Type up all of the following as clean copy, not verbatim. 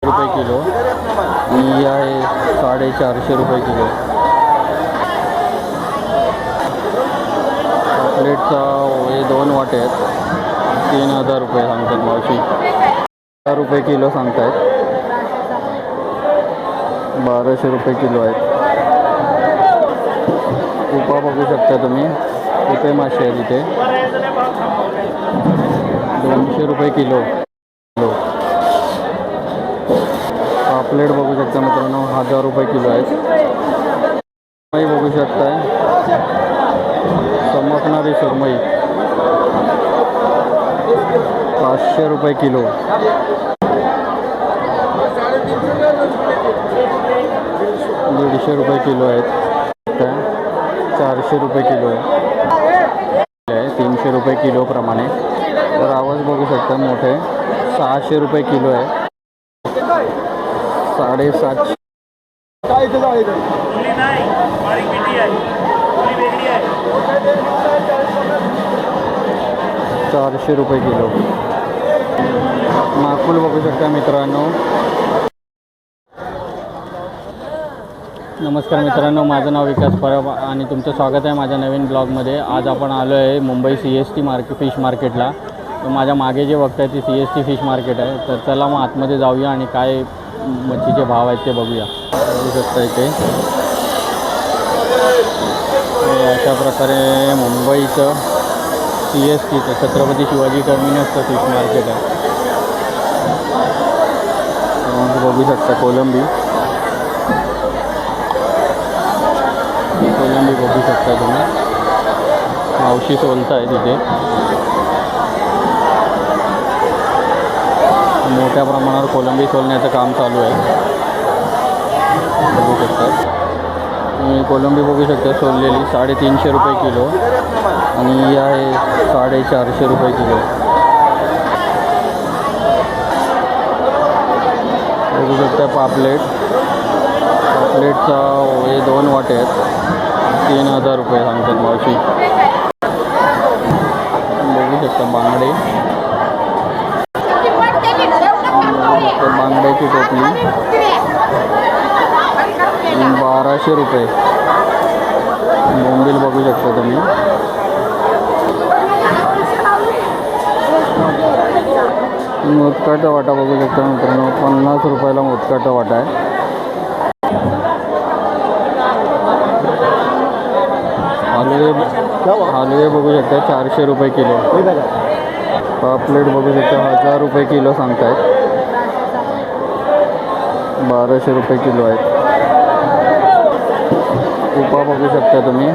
रुपये किलो ही आहे 450 रुपये किलो. प्लेटचा हे 2 वाटे आहेत 3000 रुपये सांगतात मावशी. 10 रुपये किलो सांगतायत. 1200 रुपये किलो आहेत. उपा बघू शकता तुम्ही. उपे मासे आहेत इथे 200 रुपये किलो. पापलेट बघू शकता मित्रांनो 1000 रुपये किलो आहेत. सुरमई बघू शकताय. चमकणारी सुरमई 500 रुपये किलो. 150 रुपये किलो आहेत. 400 रुपये किलो आहे. 300 रुपये किलो प्रमाणे. तर आवाज बघू शकता मोठे 600 रुपये किलो आहे. 750. 400 रुपये किलो. माकुल बघू शकता मित्रांनो. नमस्कार मित्रांनो, माझं नाव विकास परब आणि तुमचं स्वागत आहे माझ्या नवीन ब्लॉगमध्ये. आज आपण आलो आहे मुंबई CST फिश मार्केटला. तर माझ्या मागे जे बघताय ते CST फिश मार्केट आहे. तर चला मग आतमध्ये जाऊया आणि काय मच्छीचे भाव आहेत ते बघूया. बघू शकता इथे अशा प्रकारे मुंबईचं CSTचं छत्रपती शिवाजी टर्मिनसचं फिश मार्केट आहे. बघू शकता कोलंबी बघू शकता तुम्ही. मावशी सोलत आहे तिथे. मोठ्या प्रमाणावर कोलंबी सोलण्याचं काम चालू आहे. बघू शकता तुम्ही कोलंबी बघू शकता सोललेली 350 रुपये किलो आणि ही आहे 450 रुपये किलो. बघू शकता पापलेटचा हे 2 वाटे आहेत 3000 रुपये सांगतात मावशी. बघू शकता बांगड्याची टोपली 1200 रुपये. बोंबील बघू शकता तुम्ही. मोदकाचा वाटा बघू शकता मित्रांनो 50 रुपयाला मोदकाचा वाटा आहे. हलवे बघू शकता 400 रुपये किलो. पापलेट बघू शकता 1000 रुपये किलो सांगतायत. 1200 रुपये किलो आहेत. उपा बघू शकता तुम्ही.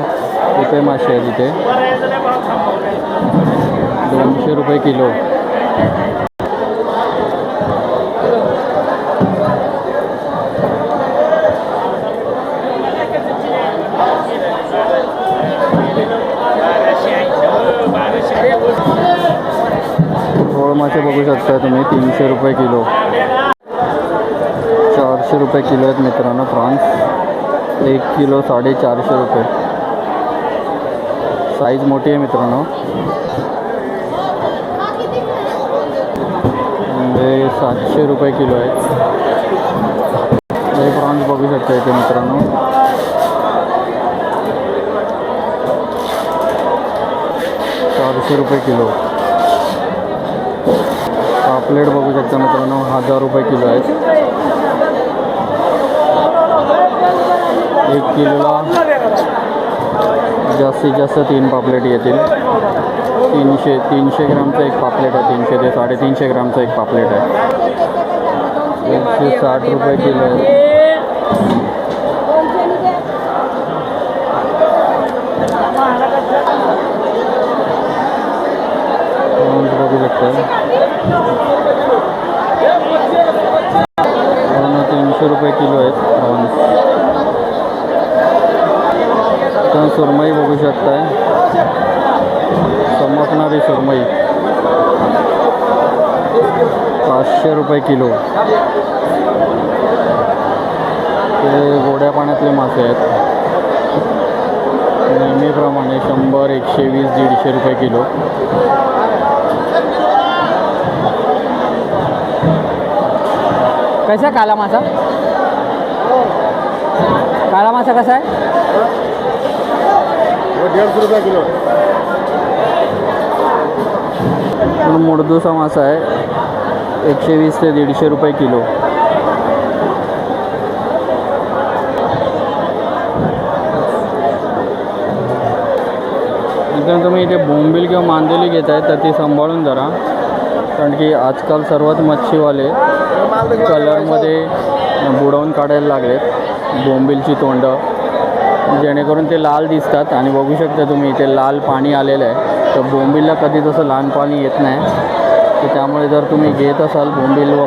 उपे मासे आहेत इथे 200 रुपये किलो. मासे बघू शकता तुम्ही 300 रुपये किलो. 400 रुपये किलो आहेत मित्रांनो प्रॉन्स. 1 किलो 450 रुपये. साईज मोठी आहे मित्रांनो. हे 700 रुपये किलो आहेत. हे प्रॉन्स बघू शकता इथे मित्रांनो 400 रुपये किलो. पापलेट बघू शकता मित्रांनो 1000 रुपये किलो आहेत. 1 किलोला जास्तीत जास्त 3 पापलेट येतील. 300 ग्रामचं एक पापलेट आहे. 300 ते 350 ग्रामचं एक पापलेट आहे. 160 रुपये किलो आहे. बघू शकता 300 रुपये किलो आहेत प्रॉन्स. सुरमई बघू शकताय. चमकणारी सुरमई 500 रुपये किलो. ते गोड्या पाण्यातले मासे आहेत. नेहमीप्रमाणे 100, 120, 150 रुपये किलो. कसा काला मासा? काला मासा कसा आहे? 150 रुपये किलो. मुडदुसा मासा आहे 120 ते 150 रुपये किलो. जर तुम्ही इथे बोंबील किंवा मांदेली घेत आहे तर ती सांभाळून जरा, कारण की आजकाल सर्वच मच्छीवाले कलरमध्ये बुडवून काढायला लागलेत बोंबीलची तोंडं, जेणेकरून ते लाल दिसतात. आणि बघू शकता तुम्ही इथे लाल पाणी आलेलं आहे. तर बोंबीलला कधी तसं लहान पाणी येत नाही. तर त्यामुळे जर तुम्ही घेत असाल बोंबील व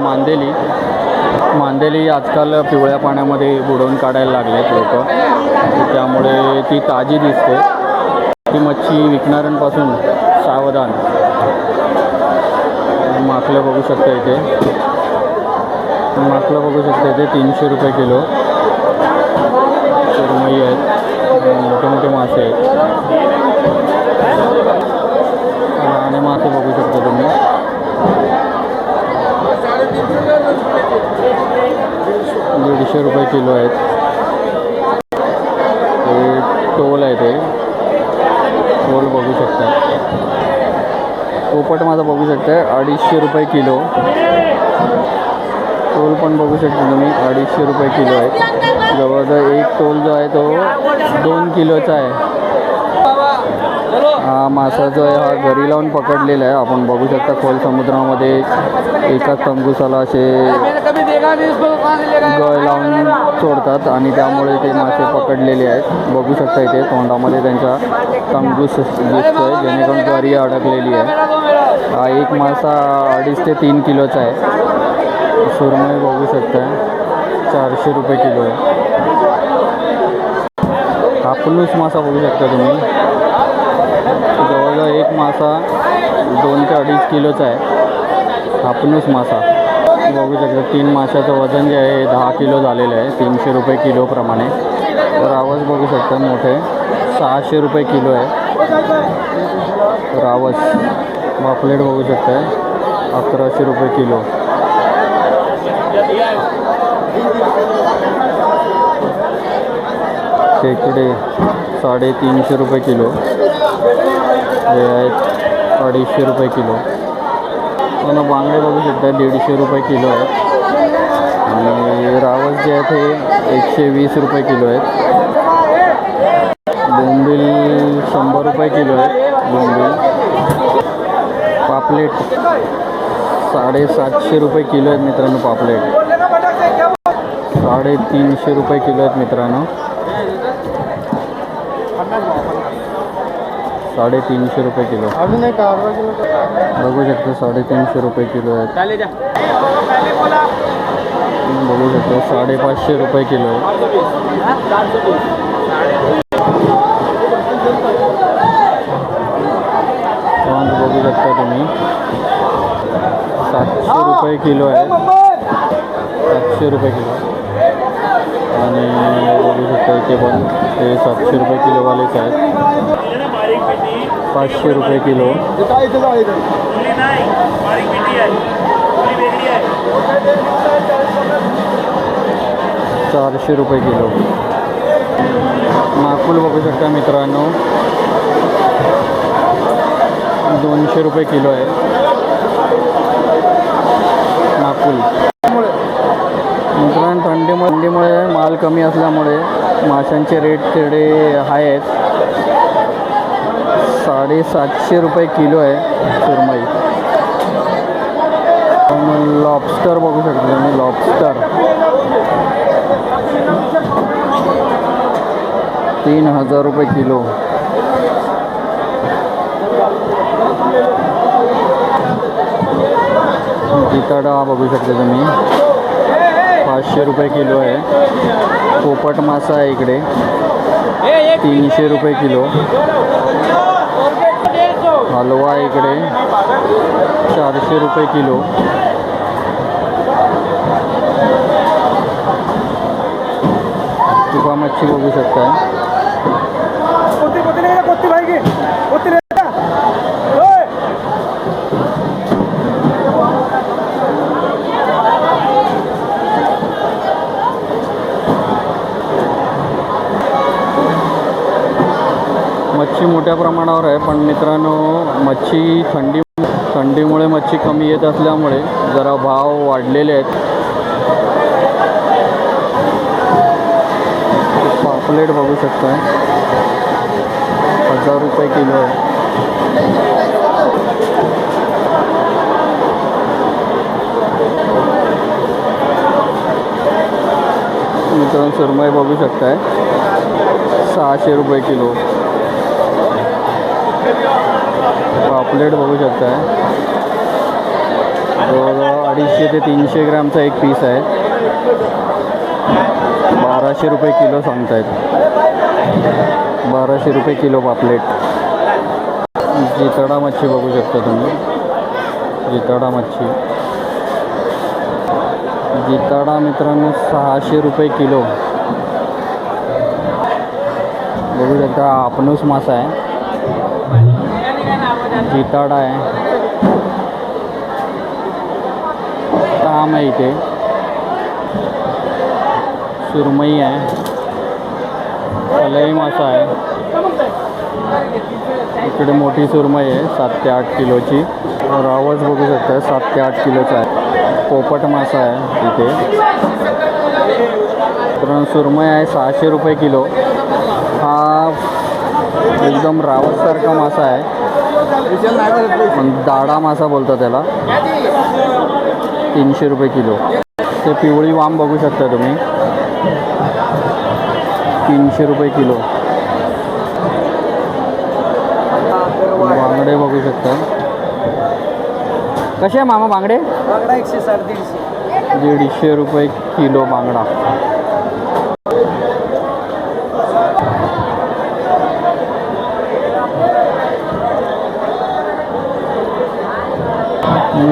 मांदेली आजकाल पिवळ्या पाण्यामध्ये बुडवून काढायला लागलेत लोक, त्यामुळे ती ताजी दिसते. ती मच्छी विकणाऱ्यांपासून सावधान. माकलं बघू शकता इथे, 300 रुपये किलो. सुरमई आहेत, मोठे मोठे मासे आहेत, आणि मासे बघू शकता तुम्ही 150 रुपये किलो आहेत. ते टोल आहे, ते टोल बघू शकता. पोपट माझा बघू शकता 250 रुपये किलो. टोल पण बघू शकता तुम्ही 250 रुपये किलो आहे. जवळजवळ एक टोल जो आहे तो 2 किलोचा आहे. हा मासा जो आहे हा घरी लावून पकडलेला आहे. आपण बघू शकता खोल समुद्रामध्ये एकाच तंगुसाला असे गळ लावून सोडतात आणि त्यामुळे ते मासे पकडलेले आहेत. बघू शकता इथे तोंडामध्ये त्यांच्या तंगूस दिसतोय, जेणेकरून गरी अडकलेली आहे. हा एक मासा 2.5 ते 3 किलोचा आहे. सुरमई बघू शकता 400 रुपये किलो आहे. हापलूस मासा बघू शकता तुम्ही, जवळजवळ एक मासा 2 ते 2.5 किलोचा आहे. हापलूस मासा बघू शकता. 3 माशाचं वजन जे आहे 10 किलो झालेलं आहे, 300 रुपये किलोप्रमाणे. रावस बघू शकता मोठे 600 रुपये किलो आहे रावस. पापलेट बघू शकता 1100 रुपये किलो. खेकडे 350 रुपये किलो. हे आहेत 250 रुपये किलो. आणि बांगडे बघू शकता 150 रुपये किलो आहेत. आणि रावस जे आहेत हे 120 रुपये किलो आहेत. बोंबील 100 रुपये किलो आहेत. बोंबील पापलेट 750 रुपये किलो आहेत मित्रांनो. पापलेट 350 रुपये किलो आहेत मित्रांनो. 350 रुपये किलो. अजून एक बघू शकतो 350 रुपये किलो आहेत. बघू शकतो 550 रुपये किलो आहे. बघू शकता तुम्ही 700 रुपये किलो आहे. 700 रुपये किलो. आणि बघू शकता इथे पण ते 700 रुपये किलोवालेच आहेत. 500 रुपये किलो. 400 रुपये किलो. नाकूल बघू शकता मित्रांनो 200 रुपये किलो आहे. नाकूल मित्रांनो थंडीमुळे माल कमी असल्यामुळे माशांचे रेट तेवढे हाय आहेत. 750 रुपये किलो आहे सुरमई. लॉबस्टर बघू शकता तुम्ही. लॉबस्टर 3000 रुपये किलो. जिताडा बघू शकता तुम्ही 500 रुपये किलो आहे. पोपट मासा आहे इकडे 300 रुपये किलो. हलवा इकडे 400 रुपये किलो. तुका मच्छी बघू शकता. मोठ्या प्रमाणावर आहे, पण मित्रांनो मच्छी थंडीमुळे मच्छी कमी येत असल्यामुळे जरा भाव वाढलेले आहेत. पापलेट बघू शकता 1000 रुपये किलो आहे. मित्रांनो सुरमई बघू शकताय 600 रुपये किलो. पापलेट बघू शकताय जवळजवळ 250 ते 300 ग्रॅमचा एक पीस आहे. 1200 रुपये किलो सांगतायत. 1200 रुपये किलो पापलेट. जिताडा मच्छी बघू शकता तुम्ही. जिताडा मच्छी जिताडा मित्रांनो 600 रुपये किलो. बघू शकता आपणूस मासा आहे. जिताडा आहे. ताम आहे इथे. सुरमई आहे. कलई मासा आहे. इकडे मोठी सुरमई आहे 7 ते 8 किलोची. रावस बघू शकता 7 ते 8 किलोचा आहे. पोपट मासा आहे इथे. तर सुरमई आहे 600 रुपये किलो. हा एकदम रावससारखा मासा आहे, पण दाडा मासा बोलतात त्याला. 300 रुपये किलो. ते पिवळी वाम बघू शकता तुम्ही 300 रुपये किलो. बांगडे बघू शकता. कसे आहे मामा बांगडे? बांगडा 100-150. 150 रुपये किलो बांगडा.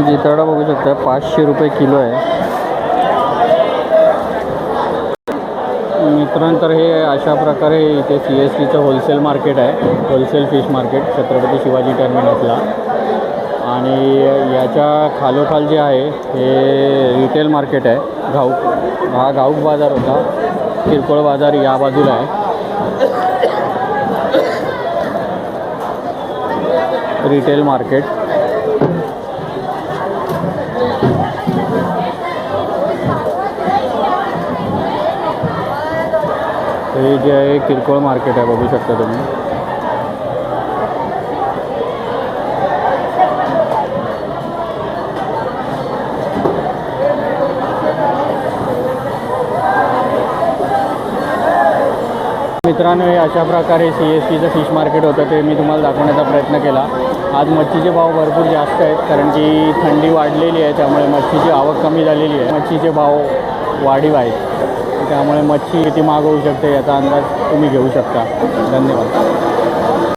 जिताडा बघू शकता 500 रुपये किलो आहे. मित्रांनो तर हे अशा प्रकारे इथे CSTचं होलसेल मार्केट आहे. Wholesale fish market Chhatrapati Shivaji टर्मिनसला. आणि याच्या खालोखाल जे आहे हे रिटेल मार्केट आहे. हा घाऊक बाजार होता. किरकोळ बाजार या बाजूला आहे. Retail market. हे जे आहे किरकोळ मार्केट आहे बघू शकता तुम्ही. मित्रांनो हे अशा प्रकारे CSTचं फिश मार्केट होतं ते मी तुम्हाला दाखवण्याचा प्रयत्न केला. आज मच्छीचे भाव भरपूर जास्त आहेत, कारण की थंडी वाढलेली आहे त्यामुळे मच्छीची आवक कमी झालेली आहे. मच्छीचे भाव वाढीव आहेत, त्यामुळे मच्छी किती महाग होऊ शकते याचा अंदाज तुम्ही घेऊ शकता. धन्यवाद.